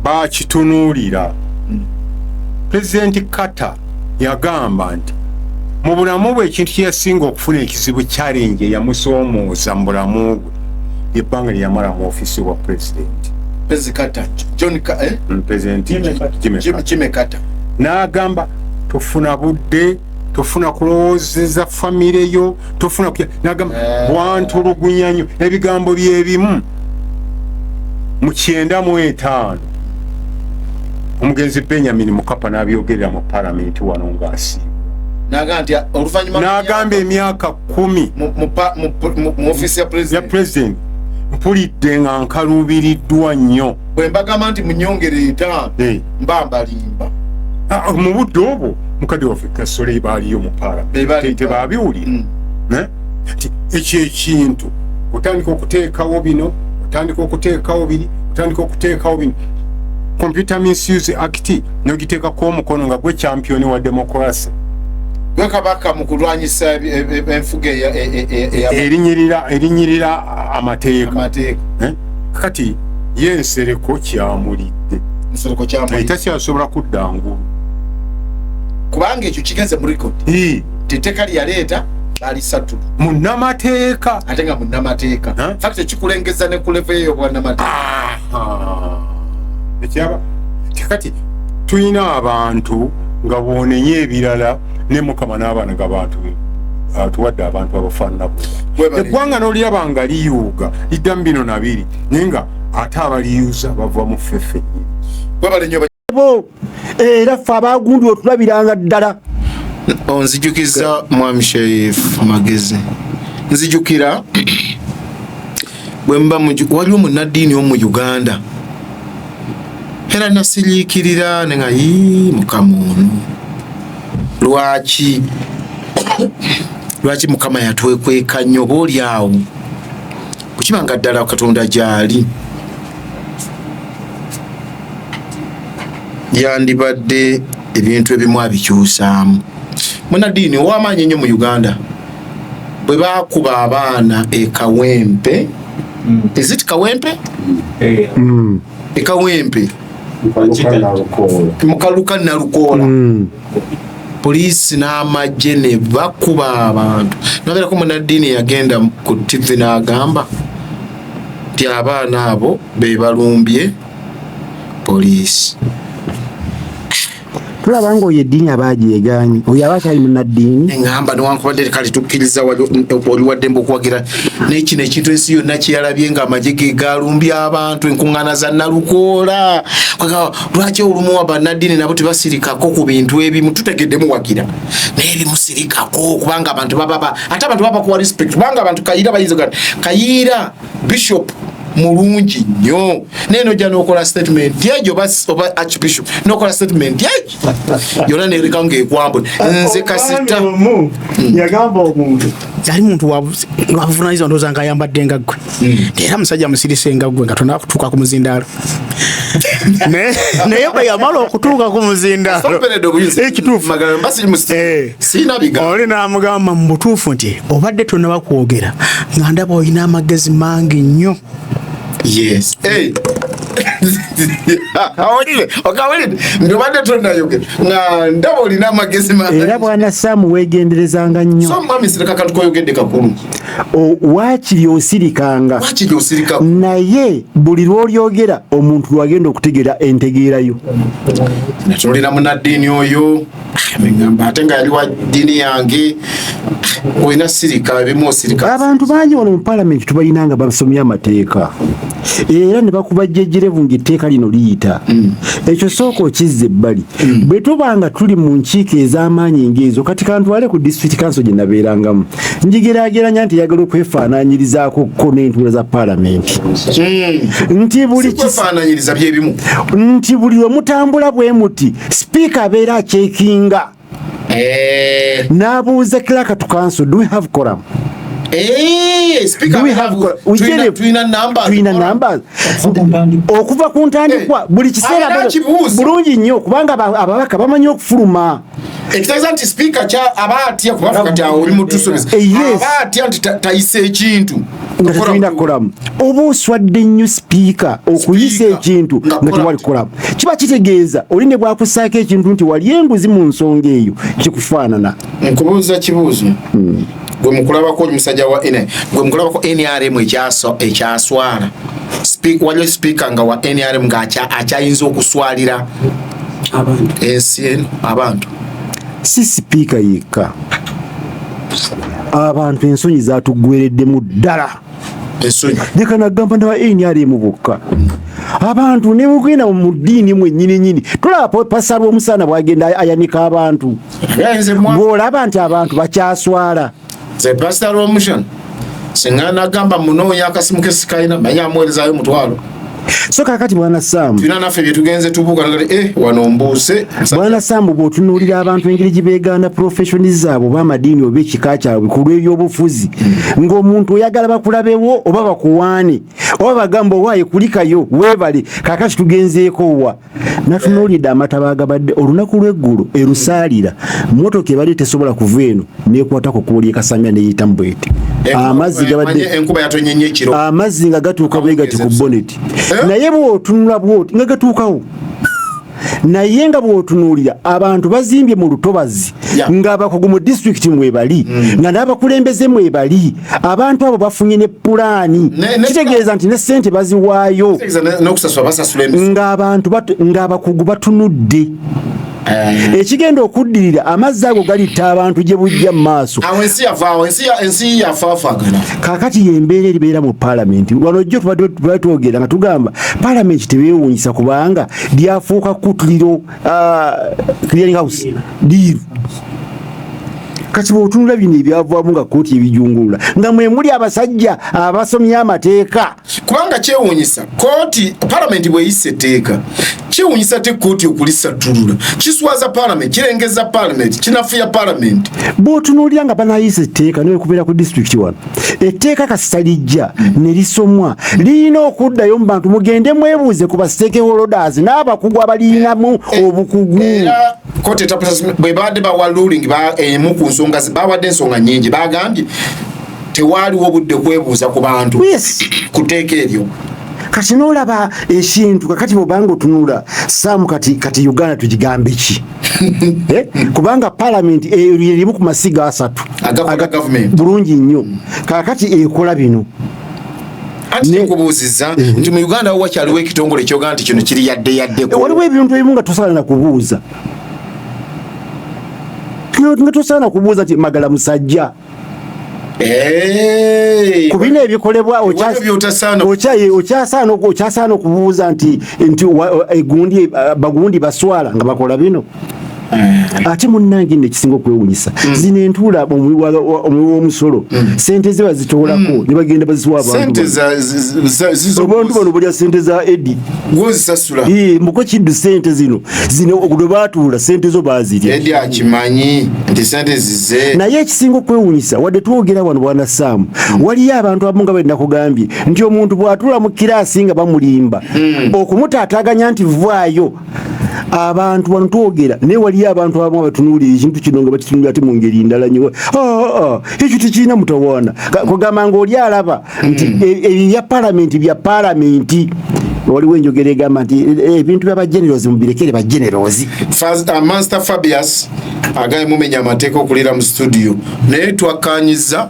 bakitunuulira. President Carter yagamba nti mu bulamu bwe ekintu kyeyasinga okufuna ekizibu challenge yamusoomooza mu bulamu bwe ebbanga lye yamala mu ofiisi wa president Jimmy Carter n'agamba tufuna budde tufuna kulowoozeza famire yo tufuna n'agamba bwantulugunya nnyo ebigambo byebimu mu 95 omugenzi Benjamin Mkapa n'abyogerera mu parliament wano ng'asiibwa n'agamba emyaka 10
mu ofiisi ya
president mpulidde nga nkaluubiriddwa nnyo
bwe mbagamba nti munyongere 5 mba mbalimba
mu budde obwo mukadde waffe Kasole baaliyo mu parliament tebaabiwulira ekyo ekintu otandika okuteekawo bino otandika okuteekawo biri otandika okuteekawo bino Computer Misuse Act n'ogiteekako omukono nga gwe champion wa democracy
gwe kabaka mu kulwanyisa enfuga
erinyirira amateeka kati ye ensereko kyamulidde takyasobola kudda ngulu
kubanga ekyo kigenze mu record teteka lyaleeta balisatu
munnamateeka
ate nga munnamateeka fakti ekikulengeza ne ku level eyo bwannamateeka
ekyaba kati tulina abantu nga boonenye ebirala ne Mukama n'abaana g'abantu atuwadde abantu abafaanana eggwanga n'oliraba nga liyuuga liddamu bino na biri naye nga ate abaliyuza bava mu ffeffe
era ffe abagundi otulabiranga ddala.
Onzijukiza Mwami Sheriff Magezi nzijukira bwe mba waliwo munnaddiini omu Uganda era nasiriikirira nenga Mukama ono lwaki mukama yatwekweka nnyo booli awo kukibanga ddala Katonda gyali yandibadde ebintu ebimu abikyusaamu. Munadiini ow'amaanyi ennyo mu Uganda bwe baakuba abaana ekawempe eziti kawempe ekawempe mukaluka nalukoola poliisi n'amagye ne bakuba abantu. Nabeerako munadiini yagenda ku TV n'agamba nti abaana abo be balumbye poliisi.
tulaba nga oyo eddiini abagyegaanyi oyo aba akyali munnaddiini
eŋŋamba newankubadde kale tukkiriza oli waddembe okuwagira n'ekino ekintu ensi yonna kyeyalabye ng'amagye ge galumbye abantu enkuŋŋaana za Nalukoola. Lwaki olumu abannaddiini nabo tebasirikako ku bintu ebimu tutegedde muwagira naye bimusirikako kubanga abantu ate abantu baba kuwa respect kubanga abantu Kayiira bayinza Kayiira Bishop mulungi nnyo naye nojja n'okola statement yejo oba Archbishop n'okola statement yejo yonna nereka ng'ekwambwe nze kasita
yagamba omuntu yali muntu wabuvunaanyizibwa ndowooza nga ayambadde nga ggwe era musajja musirise nga ggwe nga tonaba kutuuka ku muzindaalo naye bwe yamala okutuuka ku muzindaalo ekituufu oli n'amugamba mu butuufu nti obadde tonaba kwogera nga ndaba olina amagezi mangi nnyo.
Yes. Hey. Okawulire ndibadde tonnayogera nga ndaba olina amagezi mangi
era bwana Saamu weegenderezanga nnyo.
So mami sirika kantu koyogedde kakulu.
Waakiri osirikanga naye buli lw'olyogera omuntu lwagenda okutegeera entegeerayo.
Natulina munaddiini oyo ngamba ate nga yali wa ddiini yange olina sirika ebimu osirika.
Abantu bangi wano mu paalamenti tubalina nga basomye amateeka era ne bakuba jjejjerevu ng'etteeka lino liyita. Ekyo sooka okizza ebbali. Bwe tubanga tuli mu nkiiko ez'amaanyi ng'ezo kati kantwale ku district council gye nabeerangamu njigeraageranya nti yagala okwefaanaanyirizaako ko n'entuula za paalamenti nti buli we mutambula bwe muti sipiika abeera acekinga n'abuuza clerk to council, do we have quorum? Tulina numbers okuva ku ntandikwa buli kiseera bulungi nnyo kubanga ababaka bamanyi okufuluma.
Ekitegeeza nti speaker kya abaatya kubafu kati awo oli mutusobeza abaatya nti tayise ekintu
nga tulina kolamu oba oswadde nnyo speaker okuyisa ekintu nga tewali kolamu kiba kitegeeza oli ne bwakusaako ekintu nti wali enguzi mu nsonga eyo kikufaanana.
Nkubuuza kibuuzo gwe mukulabako omusajja wa gwe mukulabako NRM ekyaswala waliwo speaker nga wa NRM nga akyayinza okuswalira ensi eno abantu.
Si sipiika yekka, abantu ensonyi zaatuggwereddemu ddala. Leka nagamba nawa NRM bokka abantu ne mugenda mu ddiini mwennyini tulaba pasalo omusaana bwagenda ayanika abantu bw'olaba nti abantu bakyaswala.
Pastor Omushon singa nagamba munoonya akasimu kesikayina manya amuweerezaayo mutwalo.
So kakati bwana Saamu
tulina naffe bye tugenze tubuuka nagati wano mbuuse.
Bwana Saamu bw'otunuulira abantu engeri gye beegaana professions zaabwe b'amadiini oba ekika kyabwe ku lw'ebyobufuzi ng'omuntu oyagala bakulabewo oba bakuwaane oba bagamba owaaye kulikayo weebale kakati tugenzeeko wa natunuulidde amataba agabadde olunaku lw'eggulo erusaalira mmotoka ebadde tesobola kuva eno neekwatako kuuli ekasamya neyita mbwete amazzi gabadde
enkuba yatonyenye ekiro
amazzi nga gatuuka bwe gati ku boneti naye bw'otunula bw'oti nga gatuukawo naye nga bw'otunuulira abantu bazimbye mu lutobazi ng'abakugu mu disitulikiti mwebali nga n'abakulembeze mwebali abantu abo bafunye ne pulaani kitegeeza nti ne ssente baziwaayo ng'abakugu batunudde. Ekigenda okuddirira amazzi ago galitta abantu gye bujja mu maaso.
Ensi yafaafagana.
Kaakati y'embeera eribeera mu paalamenti wano jjo tubadde twogera nga tugamba paalamenti tebeewuunyisa kubanga lyafuuka kutuliro clearing house diiru kati bw'otunula bino ebyavaamu nga kooti ebijungulula nga mwe muli abasajja abasomya amateeka.
Kubanga kyewuunyisa kooti palamenti bw'eyisa etteeka kyewuunyisa te kooti okulisatulula kiswaza palamenti kirengeza palamenti kinafuya palamenti.
Bw'otunuulira nga banayisa etteeka naye kubeera ku disitulikiti wano etteeka kasita lijja ne lisomwa lirina okuddayo mu bantu mugende mwebuuze ku stakeholders n'abakugu abalinamu obukugu.
Era kooti etaputa bwe baadde bawa ruling emu ku nsonga bawadde ensonga nnyingi bagambye tewaaliwo budde kwebuuza ku bantu ku tteeka eryo.
Kati n'olaba ekintu kakati bw'obanga otunula Sam kati Uganda tugigambe ki? Kubanga palamenti erimu ku masiga 3 bulungi nnyo kakati ekola bino.
Anti nkubuuziza nti mu Uganda wakyaliwo ekitongole ekyoga nti kino kiri yadde
waliwo ebintu ebimu nga tosaana na kubuuza nga tosaana kubuuza nti magala musajja kubina ebikolebwa okyasaana okubuuza nti bagundi baswala nga bakola bino. Ate munnange nno ekisinga okwewunyisa zino entuula omuwi w'omusolo sente ze bazitoolako ne bagenda baziwa abantu bano balya sente za edi muko kiddu sente zino gwe baatuula sente zo baazirya naye ekisinga okwewunyisa wadde twogera wano bwana Saamu waliyo abantu abamu nga bwe nakugambye nti omuntu bw'atuula mu kiraasi nga bamulimba okumutaataganya nti vaayo abantu wano twogera naye waliyo abantu abamu abatunuulira ekintu kino nga bakitunuulira ate mu ngeri ndala nnyo ekyo tekirina mutawaana kugamba ngaoli alaba nti ebya palamenti waliwo enjogera egamba nti ebintu by'abagenerozi mubirekere bagenerozi.
Master Fabius agaye mumenya amateeka okulira mu studio naye twakkanyiza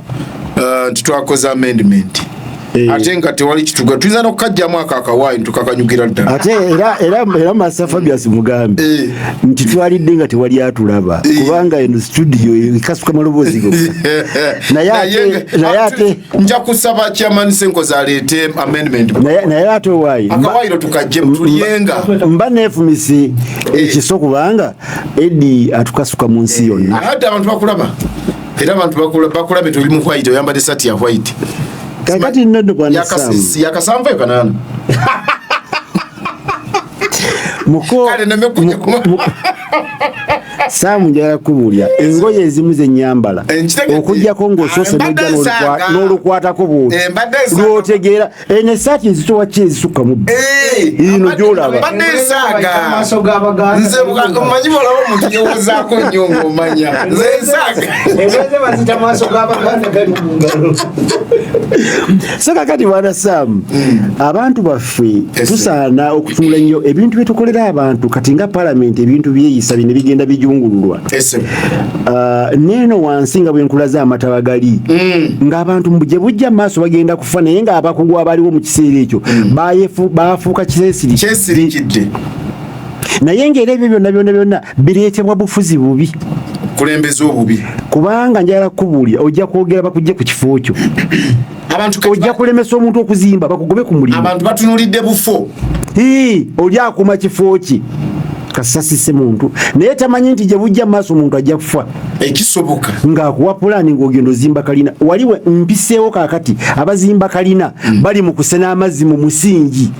nti twakoze amendment. Ate nga tewali kituga tuyinza n'okukajjamu akawaayi tukakanyugira ddala.
Ate era Master Fabius mugambe nti twalidde nga tewali atulaba kubanga eno studio ekasuka maloboozi gokka. Naye ate
nja kusaba chairman Senkoza aleete amendment.
Naye ate owaayi
akawaayiro tukajjemu tuliyenga
mba neefumisi ekiso kubanga Eddie atukasuka mu nsi yonna.
Ate abantu bakulaba era abantu bakulabe tuli mu white oyambadde sati ya white.
Kakati nno bwana Saamu
yakasanva yokanana
muko Saamu njagala kubuulya engoye ezimu ze nnyambala okuggyako ng'osoose n'ojja n'olukwatako bwoti lw'otegeera eno essaati ezitowa ki ezisukka mu ino gy'olaba
nze omanyi bolaba omuntu yewozaako nnyo ng'omanya nze ensaaga
so kakati bwana Saamu abantu baffe tusaana okutunula nnyo ebintu bye tukolera abantu kati nga palamenti ebintu byeyisa bine bigenda bijungululwa neeno wansi nga bwenkulaza amataba gali ng'abantu gye bujja mu maaso bagenda kufa naye ng'abakugu abaliwo mu kiseera ekyo bafuuka
kyesirikidde
naye ng'era ebyo byonna bireetebwa bufuzi bubi
kulembeza obubi
kubanga njagala kukubuulira ojja kwogera bakujje ku kifo kyo ojja kulemesa omuntu okuzimba bakugobe ku mulimu
abantu batunulidde bufo
oli akuma kifo ki kasasise muntu naye tamanyi nti gye bujja maaso omuntu ajja kufa
ekisoboka
ng'akuwa pulaani ng'ogenda ozimba kalina waliwe mpiseewo kaakati abazimba kalina bali mu kusena amazzi mu musingi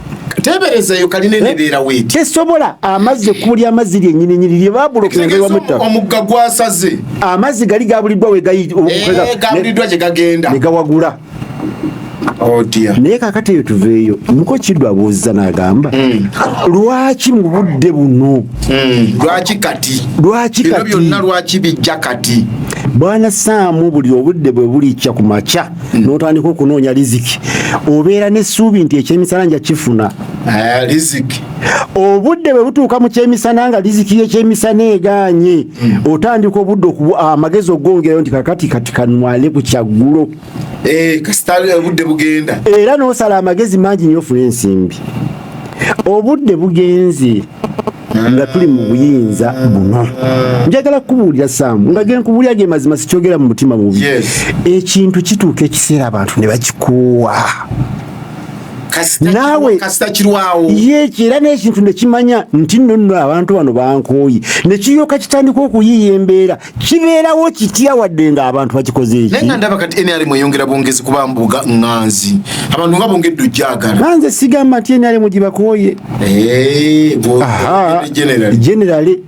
teberezayo kalina enebeera weeti
tesobola amazzi ekkuuli amazzi lyennyininyini lye baabulokengeramu ettaka
omugga gwasaze
amazzi gali gabuliddwa
gabuliddwa gye gagenda
ne gawagula naye kakati eyo tuveeyo muko Kiddu abuuziza n'agamba lwaki mu budde buno lwaki
byonna lwaki bijja kati
bwana Saamu buli obudde bwe bulikya ku makya n'otandika okunoonya riziki obeera n'essuubi nti ekyemisana nja kifuna
riziki
obudde bwe butuuka mu kyemisana nga riziki y'ekyemisana egaanye otandika obudde amagezi ogongerayo nti kakati kanwale ku kyaggulo
kasita obudde bugenda
era n'osala amagezi mangi nnyo ofuna ensimbi obudde bugenze nga tuli mu buyinza buno njagala kukubuulira Saamu nga genkubuulira ge mazima sikyogera mu mutima mubi ekintu kituuka ekiseera abantu ne bakikuwa nawe
kasita kirwawo
yekira n'ekintu nekimanya nti nno abantu bano bankooyi nekiyoka kitandika okuyiiya embeera kibeerawo kitya wadde nga abantu bakikoze eki
naye nga ndaba kati NRM eyongera bwongezi kuba mbuga ŋŋanzi abantu nga bongedde ojjagala
nze sigamba nti NRM gibakooye generale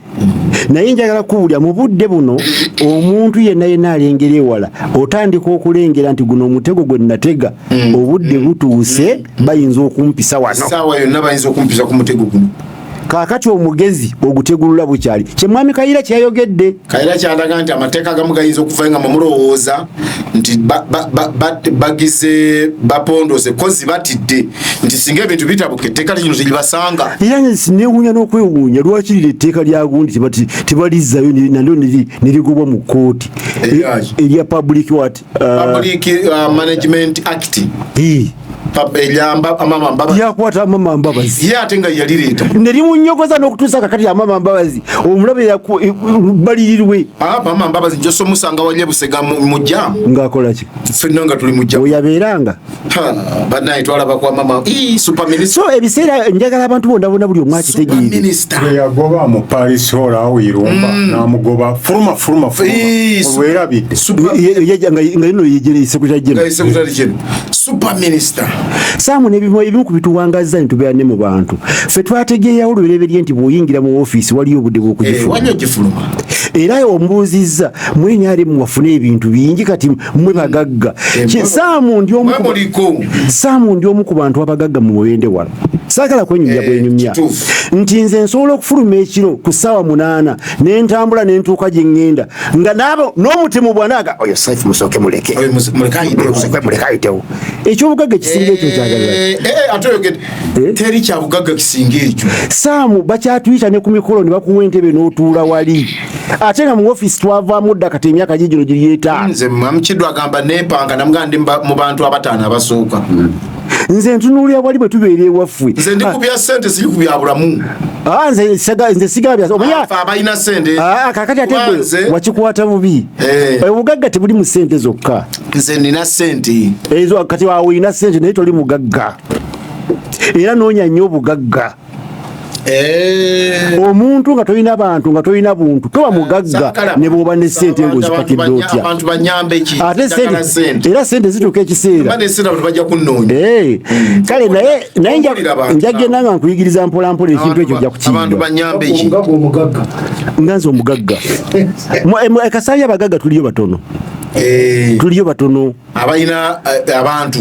naye njagala kuwulya mu budde buno omuntu yenna alengera ewala otandika okulengera nti guno omutego gwe natega obudde butuuse bayinza okumpisa wano
saawa yonna bayinza okumpisa ku mutego guno
kaakati omugezi ogutegulula bukyali kyemwami Kayiira kyayogedde
Kayiira kyandaga nti amateeka agamu gayinza okuva nga mumulowooza nti bagize bapondose kozi batidde nti singa ebintu bitabuka etteeka lino teribasanga
era newuunya n'okwewuunya lwaki liri etteeka lya gundi tebalizzayo nalyo nerigobwa mu kkooti erya public
management act
yakwata Amama Mbabazi
ye ate nga yalireeta
nerimunyogoza n'okutuusa kakati Amama Mbabazi omulabira balirirwe
Amama Mbabazi njoso musanga walye busega mujja
ng'akola ki
ffenna nga tuli mujja
oyabeeranga
bannaye twalaba kwa mama super minister
so ebiseera njagala abantu bonna buli omu akitegeere
yagoba mu Paris Hall awo Irumba n'amugoba fuluma olwerabidde nga lino yegere secretary general
super minister
saamu n'ebimu ku bituwangaza ne tubeera ne mu bantu ffe twategeeyawo lubereberye nti bw'oyingira mu ofiisi waliyo obudde bw'okugifuluma era omubuuzizza mwenyaale muwafune ebintu bingi kati mwe bagagga saamu ndi omu ku bantu abagagga mu wende wano saagala kwenyumya bwenyumya nti nze nsobola okufuluma ekiro ku ssaawa 8 ne ntambula ne ntuuka gye ŋŋenda nga naabo n'omutemu bwanaga oyo Saifu musooke muleke ayitewo ekyobugagga ekisinga ekyo
kyagala teri kyabugagga kisinga ekyo
saamu bakyatuyita ne ku mikolo ne bakuwa entebe n'otuula wali ate nga mu ofiisi twavaamu dda kati emyaka gigino giri 5
nze Mukidwa agamba nepanga namugandi mu bantu abataano abasooka
nze ntunuulira wali bwe tubeera ewaffe
nze ndi kubya ssente siri kubya bulamu
nze sigabya
abalina ssente
kakati ate wakikwata bubi obugagga tebuli mu ssente zokka
nze nina ssente
ezo kati waawe olina ssente naye toli mugagga era noonya nnyo obugagga omuntu nga tolina bantu nga tolina buntu toba mugagga ne bwoba ne ssente ng'ozipakidde otya ate era ssente zituuka ekiseera kale naye njagenda nga nkuyigiriza mpolampola ekintu ekyo ojja kukiyinda nga nze omugagga ekasaabi abagagga tuliyo batono
abalina abantu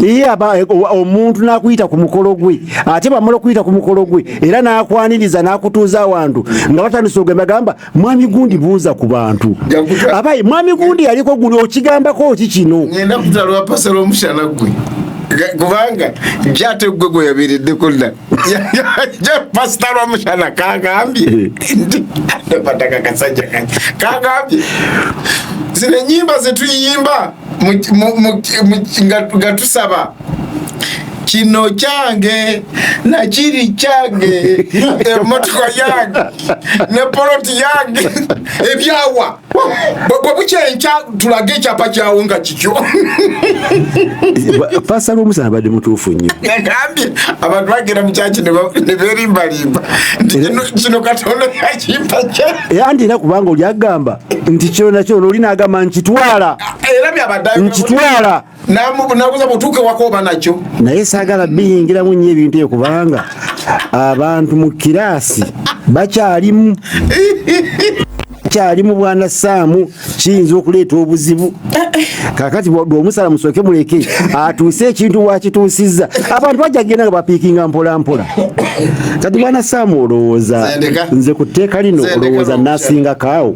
omuntu n'akuyita ku mukolo gwe ate bamala okuyita ku mukolo gwe era n'akwaniriza n'akutuuza awantu nga batandise ogamba gamba mwami gundi buuza ku bantu abayi mwami gundi yaliko guli okigambako ki kino
ngenda kutalwa pasalo omushana gwe kubanga jate gwe gwe yabireddeko dda pasita lwamushana kagambye pataka kasajja kagambye zino ennyimba zetuyimba nga tusaba kino kyange nakiri kyange emotoka yange ne poloti yange ebyawa bwe bukyenkya tulage ekyapa kyawo nga kikyo
pasalo omusana badde mutuufu nnyo
agambye abantu bagenda mu kyaki ne beerimbalimba nti kino Katonda yakimpa kye
anti era kubanga oli agamba nti kyo nakyo oli n'agamba nkitwala
era byabaddayo
nkitwala
nabuza butuuke wako oba nakyo
naye saagala biyingiramu nnyo ebintu ebyo kubanga abantu mu kiraasi bakyalimu bwana Saamu kiyinza okuleeta obuzibu kakati omusala musooke muleke atuuse ekintu wakituusizza abantu bajja kgenda nga bapiikinga mpolampola kati bwana Saamu olowooza nze ku tteeka lino olowooza nasinga kaawo